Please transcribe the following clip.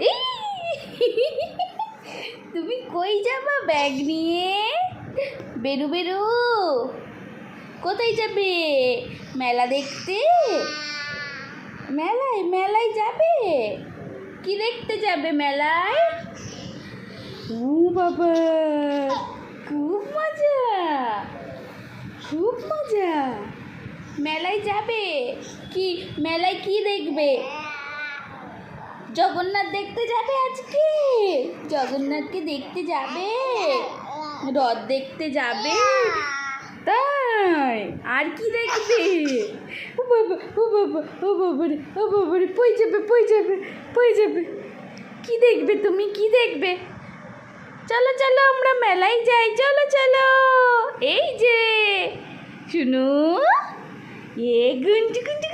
এই তুমি কই যাবা ব্যাগ নিয়ে? বেরু বেরু, কোথায় যাবে? মেলা দেখতে? মেলায় মেলায় যাবে? কি দেখতে যাবে মেলায়? ও বাবা, খুব মজা, খুব মজা। মেলায় যাবে? কি মেলায় কি দেখবে? জগন্নাথ দেখতে যাবে আজকে? জগন্নাথকে দেখতে যাবে? রথ দেখতে যাবে? তাই আর কি দেখবে? ও বাবা, ও বাবা, ও বাবা রে, ও বাবা রে, পই যাবে, পই যাবে, পই যাবে। কি দেখবে তুমি, কি দেখবে? চলো চলো আমরা মেলায় যাই, চলো চলো। এই যে শুনো, এ গুঞ্জু গুঞ্জু